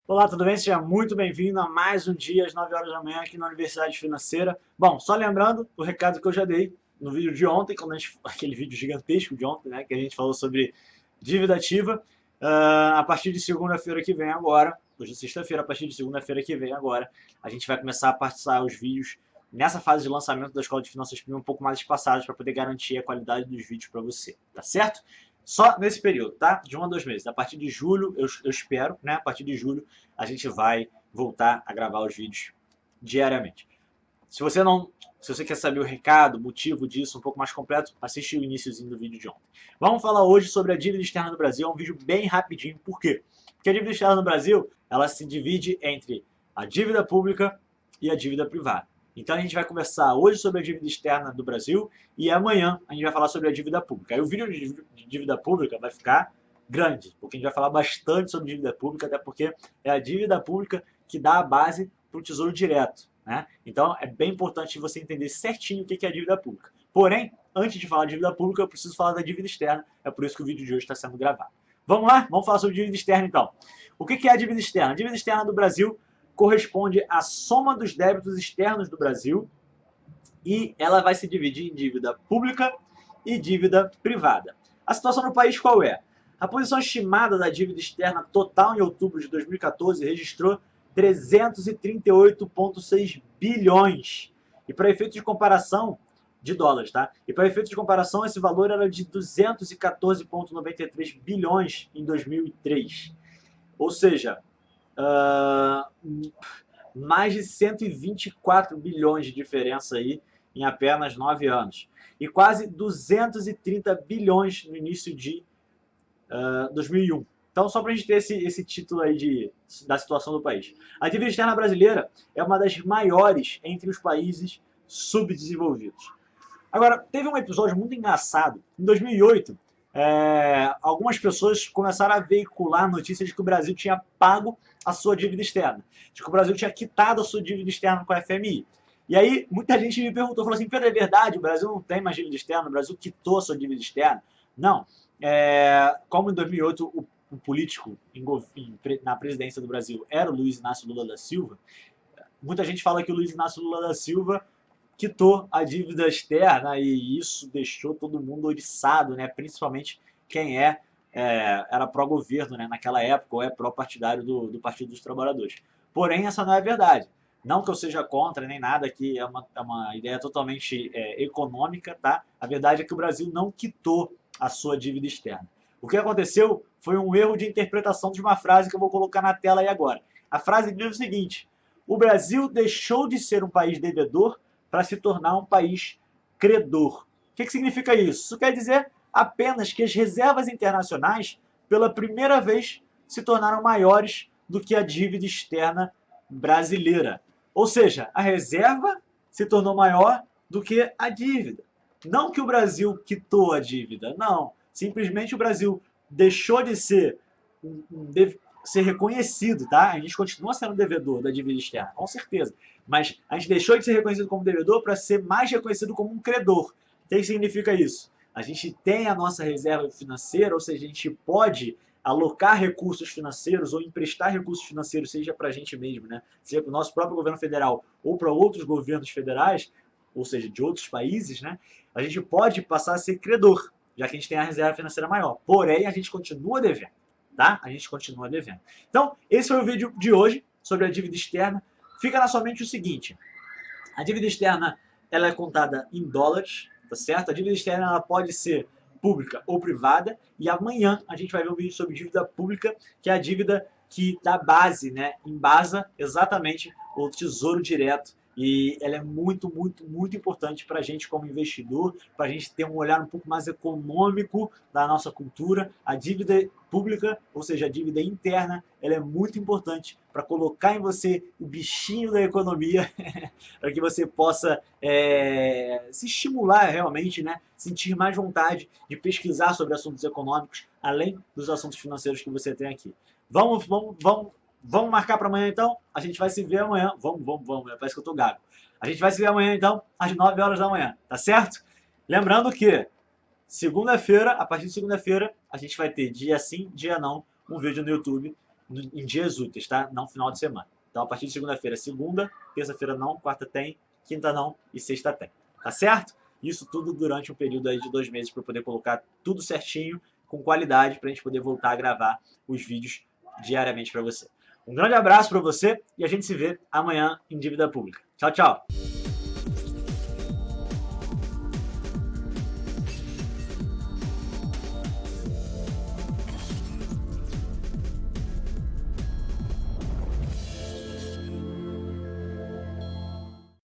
Olá, tudo bem? Seja muito bem-vindo a mais um dia às 9 horas da manhã aqui na Universidade Financeira. Bom, só lembrando o recado que eu já dei no vídeo de ontem, aquele vídeo gigantesco de ontem, né, que a gente falou sobre dívida ativa. A partir de segunda-feira que vem agora, hoje é sexta-feira, a partir de segunda-feira que vem agora, a gente vai começar a partilhar os vídeos nessa fase de lançamento da Escola de Finanças Premium um pouco mais espaçados para poder garantir a qualidade dos vídeos para você, tá certo? Só nesse período, tá? De 1 a 2 meses. A partir de julho, eu espero, né? A partir de julho, a gente vai voltar a gravar os vídeos diariamente. Se você não, se você quer saber o recado, o motivo disso um pouco mais completo, assiste o iníciozinho do vídeo de ontem. Vamos falar hoje sobre a dívida externa do Brasil, é um vídeo bem rapidinho. Por quê? Porque a dívida externa do Brasil, ela se divide entre a dívida pública e a dívida privada. Então a gente vai conversar hoje sobre a dívida externa do Brasil e amanhã a gente vai falar sobre a dívida pública. Aí o vídeo de dívida pública vai ficar grande, porque a gente vai falar bastante sobre dívida pública, até porque é a dívida pública que dá a base para o Tesouro Direto. Né? Então é bem importante você entender certinho o que é a dívida pública. Porém, antes de falar de dívida pública, eu preciso falar da dívida externa, é por isso que o vídeo de hoje está sendo gravado. Vamos lá? Vamos falar sobre dívida externa então. O que é a dívida externa? A dívida externa do Brasil corresponde à soma dos débitos externos do Brasil e ela vai se dividir em dívida pública e dívida privada. A situação no país qual é? A posição estimada da dívida externa total em outubro de 2014 registrou 338,6 bilhões. E para efeito de comparação, de dólares, tá? E para efeito de comparação, esse valor era de 214,93 bilhões em 2003. Ou seja, mais de 124 bilhões de diferença aí em apenas 9 anos. E quase 230 bilhões no início de 2001. Então, só para a gente ter esse título aí da situação do país. A dívida externa brasileira é uma das maiores entre os países subdesenvolvidos. Agora, teve um episódio muito engraçado. Em 2008, algumas pessoas começaram a veicular notícias de que o Brasil tinha pago a sua dívida externa, de que o Brasil tinha quitado a sua dívida externa com a FMI. E aí, muita gente me perguntou, falou assim, Pedro, é verdade, o Brasil não tem mais dívida externa, o Brasil quitou a sua dívida externa? Não. Como em 2008 o político na presidência do Brasil era o Luiz Inácio Lula da Silva, muita gente fala que o Luiz Inácio Lula da Silva quitou a dívida externa e isso deixou todo mundo oriçado, né? Principalmente quem era pró-governo, né? Naquela época, ou é pró-partidário do Partido dos Trabalhadores. Porém, essa não é a verdade. Não que eu seja contra nem nada, que é uma ideia totalmente econômica, tá? A verdade é que o Brasil não quitou a sua dívida externa. O que aconteceu foi um erro de interpretação de uma frase que eu vou colocar na tela aí agora. A frase diz o seguinte: o Brasil deixou de ser um país devedor para se tornar um país credor. O que significa isso? Isso quer dizer apenas que as reservas internacionais, pela primeira vez, se tornaram maiores do que a dívida externa brasileira. Ou seja, a reserva se tornou maior do que a dívida. Não que o Brasil quitou a dívida, não. Simplesmente o Brasil deixou de ser ser reconhecido, tá? A gente continua sendo devedor da dívida externa, com certeza. Mas a gente deixou de ser reconhecido como devedor para ser mais reconhecido como um credor. O que significa isso? A gente tem a nossa reserva financeira, ou seja, a gente pode alocar recursos financeiros ou emprestar recursos financeiros, seja para a gente mesmo, né? Seja para o nosso próprio governo federal ou para outros governos federais, ou seja, de outros países, né? A gente pode passar a ser credor, já que a gente tem a reserva financeira maior. Porém, a gente continua devendo, tá? A gente continua devendo. Então, esse foi o vídeo de hoje sobre a dívida externa. Fica na sua mente o seguinte: a dívida externa ela é contada em dólares, tá certo? A dívida externa ela pode ser pública ou privada, e amanhã a gente vai ver um vídeo sobre dívida pública, que é a dívida que dá base, né, embasa exatamente o Tesouro Direto, e ela é muito, muito, muito importante para a gente como investidor, para a gente ter um olhar um pouco mais econômico da nossa cultura. A dívida pública, ou seja, a dívida interna, ela é muito importante para colocar em você o bichinho da economia, para que você possa se estimular realmente, né? Sentir mais vontade de pesquisar sobre assuntos econômicos, além dos assuntos financeiros que você tem aqui. Vamos marcar para amanhã então? A gente vai se ver amanhã. Vamos. Parece que eu tô gago. A gente vai se ver amanhã então, às 9 horas da manhã, tá certo? Lembrando que segunda-feira, a partir de segunda-feira, a gente vai ter dia sim, dia não, um vídeo no YouTube em dias úteis, tá? Não final de semana. Então, a partir de segunda-feira, segunda, terça-feira não, quarta tem, quinta não e sexta tem. Tá certo? Isso tudo durante um período aí de 2 meses para poder colocar tudo certinho, com qualidade, para a gente poder voltar a gravar os vídeos diariamente para você. Um grande abraço para você e a gente se vê amanhã em Dívida Pública. Tchau, tchau!